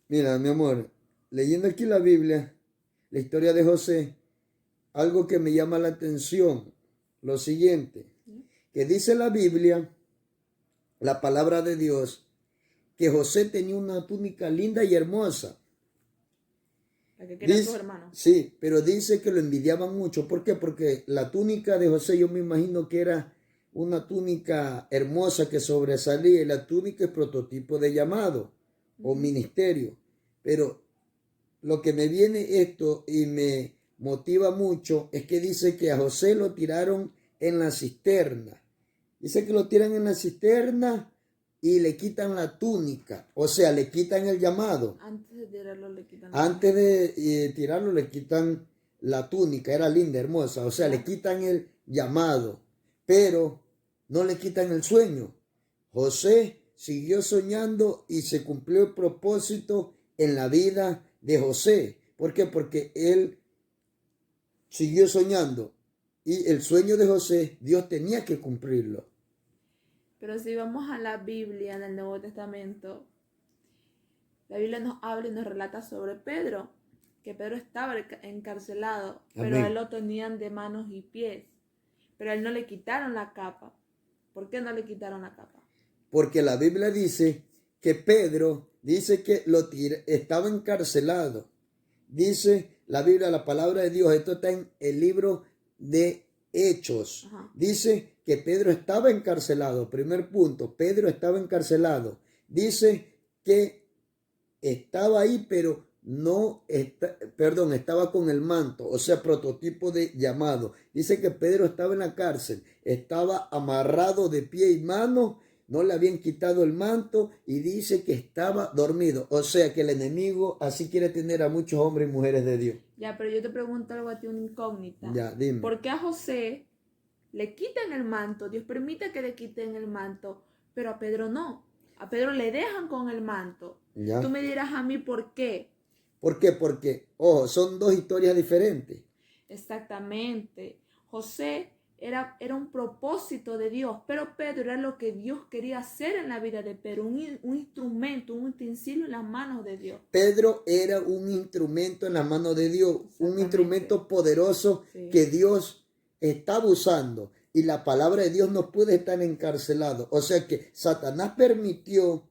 Mira, mi amor, leyendo aquí la Biblia, la historia de José, algo que me llama la atención, lo siguiente, que dice la Biblia, la palabra de Dios, que José tenía una túnica linda y hermosa. La que querían sus Dice, hermanos. sí, pero dice que lo envidiaban mucho. ¿Por qué? Porque la túnica de José yo me imagino que era una túnica hermosa que sobresalía, y la túnica es prototipo de llamado o ministerio. Pero lo que me viene esto y me motiva mucho es que dice que a José lo tiraron en la cisterna. Dice que lo tiran en la cisterna y le quitan la túnica, o sea, le quitan el llamado. Antes de tirarlo le quitan la Antes de tirarlo le quitan la túnica, era linda, hermosa, o sea, ¿Ya? le quitan el llamado, pero no le quitan el sueño. José siguió soñando y se cumplió el propósito en la vida de José. ¿Por qué? Porque él siguió soñando y el sueño de José Dios tenía que cumplirlo. Pero si vamos a la Biblia, en el Nuevo Testamento, la Biblia nos habla y nos relata sobre Pedro, que Pedro estaba encarcelado, pero a él Amén. lo tenían de manos y pies. Pero a él no le quitaron la capa. ¿Por qué no le quitaron la capa? Porque la Biblia dice que Pedro dice que estaba encarcelado. Dice la Biblia, la palabra de Dios, esto está en el libro de Hechos. Ajá. Dice que Pedro estaba encarcelado. Primer punto, Pedro estaba encarcelado. Dice que estaba ahí, pero no estaba con el manto, o sea, prototipo de llamado. Dice que Pedro estaba en la cárcel, estaba amarrado de pie y mano, no le habían quitado el manto y dice que estaba dormido. O sea que el enemigo así quiere tener a muchos hombres y mujeres de Dios. Ya, pero yo te pregunto algo a ti, una incógnita. Ya, dime. ¿Por qué a José le quitan el manto? Dios permite que le quiten el manto, pero a Pedro no. A Pedro le dejan con el manto. Ya. Tú me dirás a mí por qué. ¿Por qué? Porque, ojo, son dos historias diferentes. Exactamente. José era un propósito de Dios, pero Pedro era lo que Dios quería hacer en la vida de Pedro, un instrumento, un utensilio en las manos de Dios. Pedro era un instrumento en la mano de Dios, un instrumento poderoso Sí. que Dios estaba usando. Y la palabra de Dios no puede estar encarcelado. O sea que Satanás permitió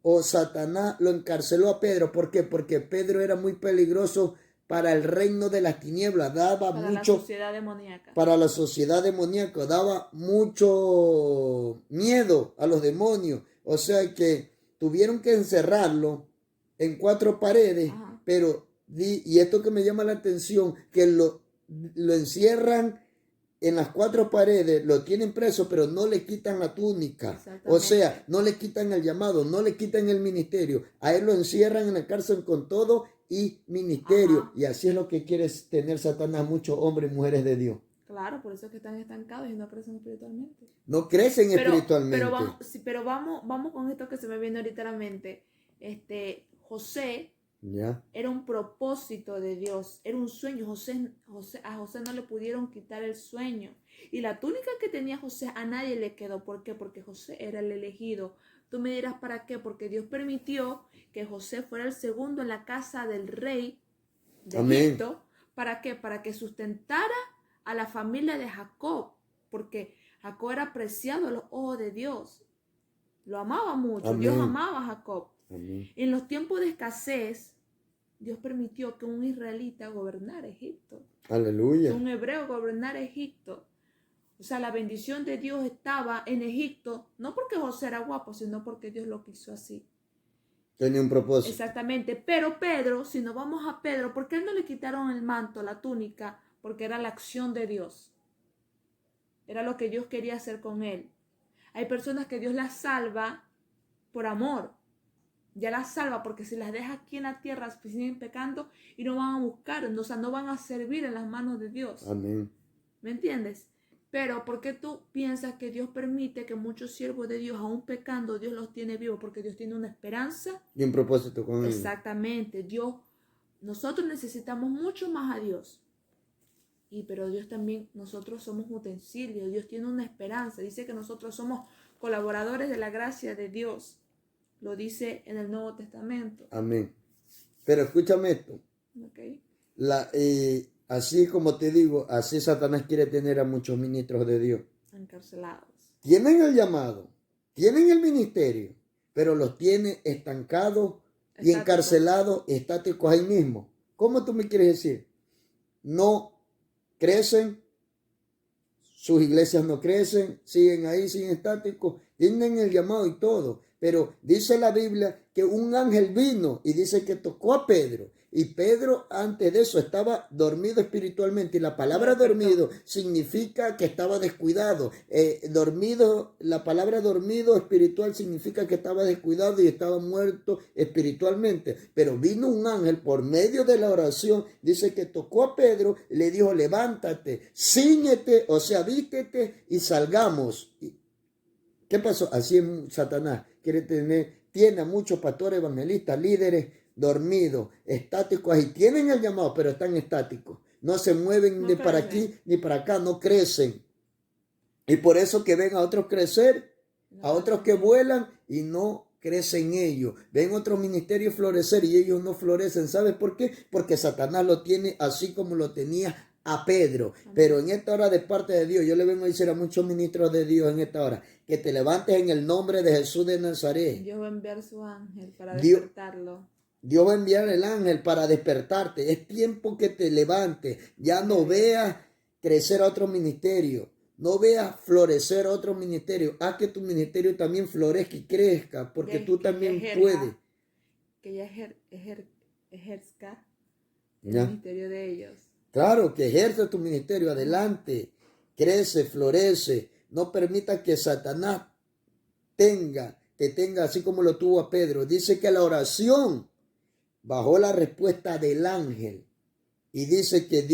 o Satanás lo encarceló a Pedro. ¿Por qué? Porque Pedro era muy peligroso para el reino de las tinieblas. Daba Para mucho la sociedad demoníaca. para la sociedad demoníaca. Daba mucho miedo a los demonios. O sea que tuvieron que encerrarlo en 4 paredes. Ajá. Pero, y esto que me llama la atención, que lo encierran en las 4 paredes, lo tienen preso, pero no le quitan la túnica. O sea, no le quitan el llamado, no le quitan el ministerio. A él lo encierran en la cárcel con todo y ministerio. Ajá. Y así es lo que quiere tener Satanás, muchos hombres y mujeres de Dios. Claro, por eso es que están estancados y no crecen espiritualmente. No crecen espiritualmente. Pero vamos con esto que se me viene ahorita a la mente. José ¿Ya? era un propósito de Dios, era un sueño. A José no le pudieron quitar el sueño. Y la túnica que tenía José a nadie le quedó. ¿Por qué? Porque José era el elegido. Tú me dirás para qué, porque Dios permitió que José fuera el segundo en la casa del rey de Egipto. ¿Para qué? Para que sustentara a la familia de Jacob, porque Jacob era apreciado a los ojos de Dios. Lo amaba mucho. Amén. Dios amaba a Jacob. Amén. En los tiempos de escasez, Dios permitió que un israelita gobernara Egipto. Aleluya. Que un hebreo gobernara Egipto. O sea, la bendición de Dios estaba en Egipto, no porque José era guapo, sino porque Dios lo quiso así. Tenía un propósito. Exactamente. Pero Pedro, si nos vamos a Pedro, ¿por qué no le quitaron el manto, la túnica? Porque era la acción de Dios. Era lo que Dios quería hacer con él. Hay personas que Dios las salva por amor. Ya las salva porque si las deja aquí en la tierra siguen pecando y no van a buscar, o sea, no van a servir en las manos de Dios. Amén. ¿Me entiendes? Pero ¿por qué tú piensas que Dios permite que muchos siervos de Dios, aún pecando, Dios los tiene vivos? Porque Dios tiene una esperanza. Y un propósito con él. Exactamente. Nosotros necesitamos mucho más a Dios. Pero Dios también, nosotros somos utensilios. Dios tiene una esperanza. Dice que nosotros somos colaboradores de la gracia de Dios. lo dice en el Nuevo Testamento. Amén. Pero escúchame esto. ¿Okay? Así como te digo, así Satanás quiere tener a muchos ministros de Dios. Encarcelados. Tienen el llamado, tienen el ministerio, pero los tiene estancados y encarcelados, estáticos ahí mismo. ¿Cómo tú me quieres decir? No crecen, sus iglesias no crecen, siguen ahí, siguen estáticos, tienen el llamado y todo. Pero dice la Biblia que un ángel vino y dice que tocó a Pedro. Y Pedro antes de eso estaba dormido espiritualmente. Y la palabra dormido significa que estaba descuidado. La palabra dormido espiritual significa que estaba descuidado y estaba muerto espiritualmente. Pero vino un ángel por medio de la oración. Dice que tocó a Pedro y le dijo, levántate, cíñete, o sea, vístete y salgamos. ¿Qué pasó? Así es Satanás. Tiene a muchos pastores, evangelistas, líderes dormidos, estáticos ahí. Tienen el llamado, pero están estáticos. No se mueven ni para aquí ni para acá, no crecen. Y por eso que ven a otros crecer, a otros que vuelan y no crecen ellos. Ven otros ministerios florecer y ellos no florecen. ¿Sabes por qué? Porque Satanás lo tiene así como lo tenía a Pedro. Pero en esta hora de parte de Dios, yo le vengo a decir a muchos ministros de Dios en esta hora, que te levantes en el nombre de Jesús de Nazaret. Dios va a enviar su ángel para despertarlo. Dios va a enviar el ángel para despertarte. Es tiempo que te levantes. Ya no veas crecer a otro ministerio. No veas florecer a otro ministerio. Haz que tu ministerio también florezca y crezca, porque tú también puedes. Que ya ejerzca el ministerio de ellos. Claro, que ejerza tu ministerio. Adelante. Crece, florece. No permita que Satanás te tenga así como lo tuvo a Pedro. Dice que la oración bajó la respuesta del ángel. Y dice que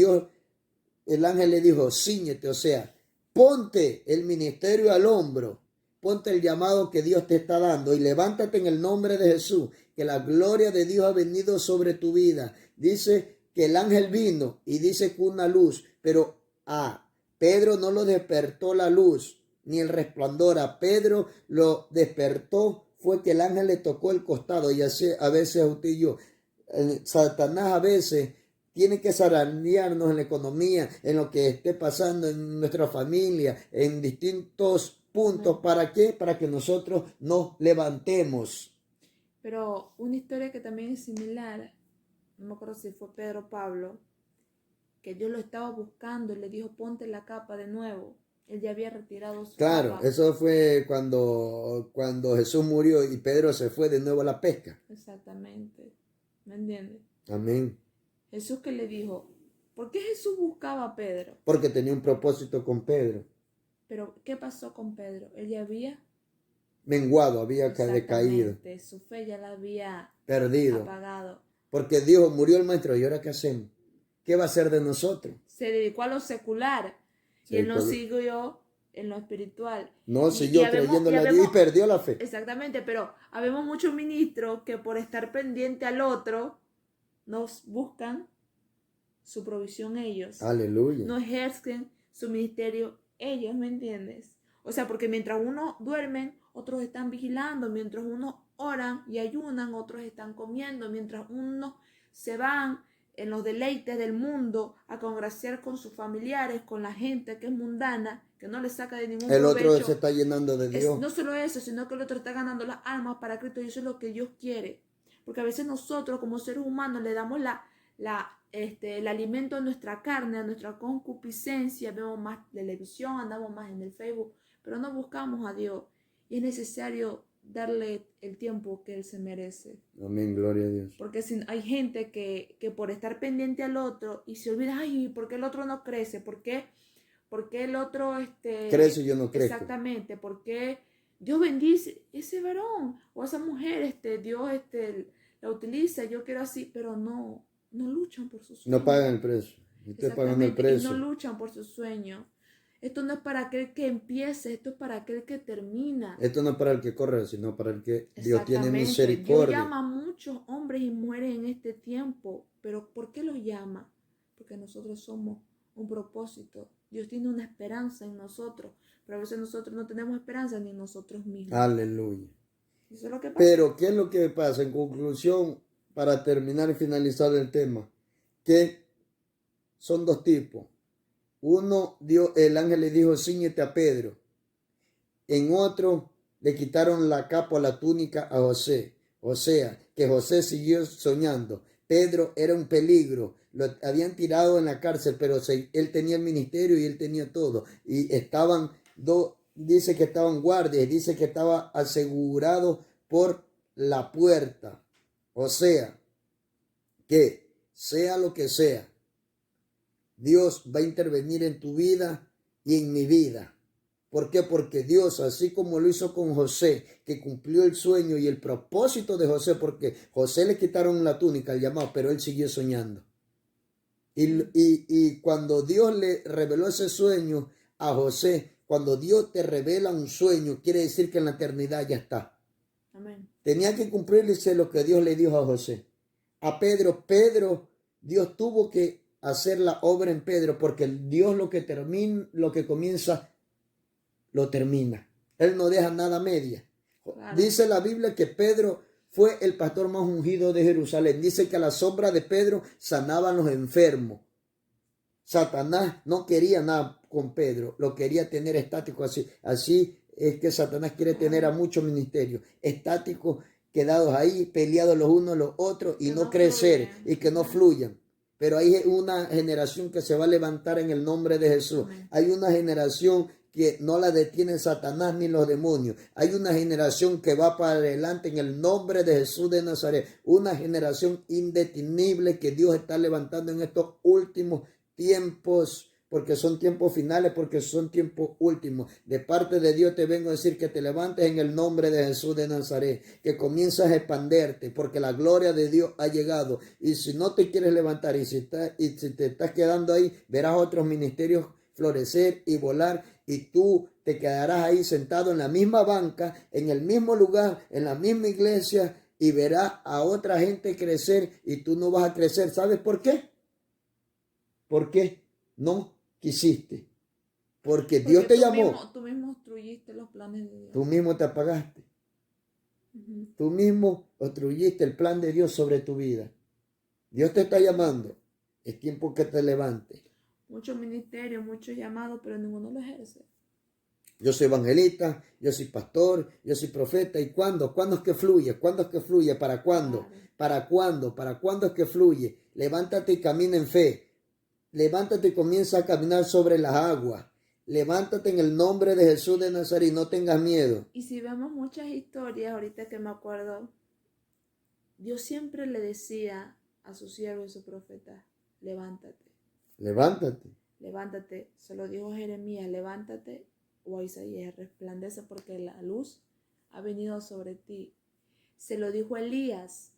el ángel le dijo, cíñete, o sea, ponte el ministerio al hombro, ponte el llamado que Dios te está dando y levántate en el nombre de Jesús, que la gloria de Dios ha venido sobre tu vida. Dice que el ángel vino y dice que una luz, pero a Pedro no lo despertó la luz ni el resplandor, a Pedro lo despertó fue que el ángel le tocó el costado. Y así a veces usted y yo, Satanás a veces tiene que zarandearnos en la economía, en lo que esté pasando en nuestra familia, en distintos puntos. ¿Para qué? Para que nosotros nos levantemos. Pero una historia que también es similar, no me acuerdo si fue Pedro o Pablo, que Dios lo estaba buscando y le dijo, ponte la capa de nuevo. Él ya había retirado su capa. Claro, eso fue cuando Jesús murió y Pedro se fue de nuevo a la pesca. Exactamente. ¿Me entiendes? Amén. Jesús que le dijo, ¿por qué Jesús buscaba a Pedro? Porque tenía un propósito con Pedro. Pero, ¿qué pasó con Pedro? Él ya había menguado, había decaído. Su fe ya la había perdido. Apagado. Porque dijo, murió el maestro, ¿y ahora qué hacemos? ¿Qué va a hacer de nosotros? Se dedicó a lo secular y él no siguió en lo espiritual. No siguió creyendo la Dios y perdió la fe. Exactamente, pero habemos muchos ministros que por estar pendiente al otro nos buscan su provisión ellos. Aleluya. No ejercen su ministerio ellos, ¿me entiendes? O sea, porque mientras unos duermen, otros están vigilando, mientras unos oran y ayunan, otros están comiendo, mientras unos se van en los deleites del mundo a congraciar con sus familiares, con la gente que es mundana, que no le saca de ningún provecho. El otro se está llenando de Dios. No solo eso, sino que el otro está ganando las almas para Cristo, y eso es lo que Dios quiere. Porque a veces nosotros como seres humanos le damos el alimento a nuestra carne, a nuestra concupiscencia, vemos más televisión, andamos más en el Facebook, pero no buscamos a Dios. Y es necesario darle el tiempo que Él se merece. Amén, gloria a Dios. Porque si hay gente que por estar pendiente al otro y se olvida, ay, ¿por qué el otro no crece? ¿Por qué el otro crece y yo no crezco? Exactamente, porque Dios bendice ese varón o esa mujer, Dios la utiliza, yo quiero así, pero no luchan por sus sueños. No pagan el precio. Estoy pagando el precio. Y no luchan por sus sueños. Esto no es para aquel que empiece, esto es para aquel que termina. Esto no es para el que corre, sino para el que Dios tiene misericordia. Dios llama a muchos hombres y mujeres en este tiempo, pero ¿por qué los llama? Porque nosotros somos un propósito. Dios tiene una esperanza en nosotros, pero a veces nosotros no tenemos esperanza ni en nosotros mismos. Aleluya. Eso es lo que pasa. Pero, ¿qué es lo que pasa? En conclusión, para terminar y finalizar el tema, que son dos tipos. Uno, el ángel le dijo, cíñete a Pedro. En otro, le quitaron la capa o la túnica a José. O sea, que José siguió soñando. Pedro era un peligro. Lo habían tirado en la cárcel, pero él tenía el ministerio y él tenía todo. Y estaban dice que estaban guardias, dice que estaba asegurado por la puerta. O sea, que sea lo que sea, Dios va a intervenir en tu vida y en mi vida. ¿Por qué? Porque Dios, así como lo hizo con José, que cumplió el sueño y el propósito de José, porque José le quitaron la túnica, el llamado, pero él siguió soñando. Y cuando Dios le reveló ese sueño a José, cuando Dios te revela un sueño, quiere decir que en la eternidad ya está. Amén. Tenía que cumplirse lo que Dios le dijo a José. A Pedro, Dios tuvo que hacer la obra en Pedro, porque Dios lo que comienza, lo termina. Él no deja nada a media. Claro. Dice la Biblia que Pedro fue el pastor más ungido de Jerusalén. Dice que a la sombra de Pedro sanaban los enfermos. Satanás no quería nada con Pedro, lo quería tener estático así. Así es que Satanás quiere tener a muchos ministerios estáticos, quedados ahí, peleados los unos los otros y no crecer y que no fluyan. Pero hay una generación que se va a levantar en el nombre de Jesús. Hay una generación que no la detiene Satanás ni los demonios. Hay una generación que va para adelante en el nombre de Jesús de Nazaret. Una generación indetenible que Dios está levantando en estos últimos tiempos, porque son tiempos finales, porque son tiempos últimos. De parte de Dios te vengo a decir que te levantes en el nombre de Jesús de Nazaret, que comienzas a expanderte, porque la gloria de Dios ha llegado. Y si no te quieres levantar y si te estás quedando ahí, verás otros ministerios florecer y volar, y tú te quedarás ahí sentado en la misma banca, en el mismo lugar, en la misma iglesia, y verás a otra gente crecer y tú no vas a crecer. ¿Sabes por qué? Porque no quisiste. Porque Dios te llamó. Tú mismo obstruiste los planes de Dios. Tú mismo te apagaste. Tú mismo obstruiste el plan de Dios sobre tu vida. Dios te está llamando. Es tiempo que te levantes. Muchos ministerios, muchos llamados, pero ninguno lo ejerce. Yo soy evangelista, yo soy pastor, yo soy profeta. ¿Y cuándo? ¿Cuándo es que fluye? ¿Cuándo es que fluye? ¿Para cuándo? Claro. ¿Para cuándo? ¿Para cuándo es que fluye? Levántate y camina en fe. Levántate y comienza a caminar sobre las aguas. Levántate en el nombre de Jesús de Nazaret y no tengas miedo. Y si vemos muchas historias, ahorita que me acuerdo, Dios siempre le decía a su siervo y su profeta, levántate. Levántate. Levántate. Se lo dijo Jeremías, levántate, o a Isaías, resplandece porque la luz ha venido sobre ti. Se lo dijo Elías,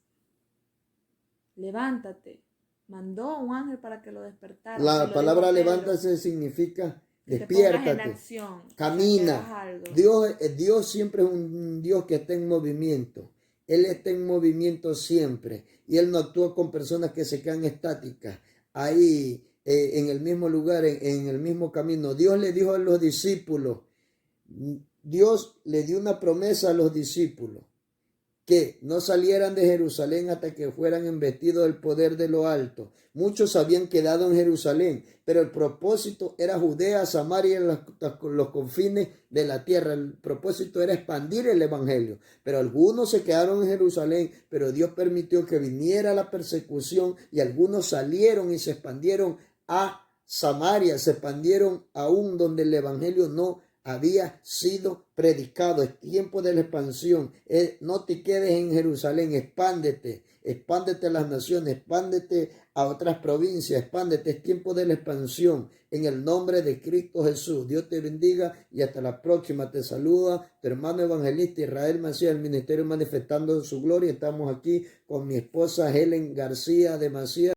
levántate. Mandó un ángel para que lo despertara. La palabra levántase significa despiértate, camina. Dios siempre es un Dios que está en movimiento. Él está en movimiento siempre. Y Él no actúa con personas que se quedan estáticas ahí en el mismo lugar, en el mismo camino. Dios le dijo a los discípulos, Dios le dio una promesa a los discípulos, que no salieran de Jerusalén hasta que fueran investidos del poder de lo alto. Muchos habían quedado en Jerusalén, pero el propósito era Judea, Samaria y los confines de la tierra. El propósito era expandir el evangelio, pero algunos se quedaron en Jerusalén, pero Dios permitió que viniera la persecución y algunos salieron y se expandieron a Samaria, se expandieron aún donde el evangelio no había sido predicado. Es tiempo de la expansión. No te quedes en Jerusalén, expándete a las naciones, expándete a otras provincias, expándete. Es tiempo de la expansión en el nombre de Cristo Jesús. Dios te bendiga y hasta la próxima. Te saluda tu hermano evangelista Israel Macías, el ministerio manifestando su gloria. Estamos aquí con mi esposa Helen García de Macías.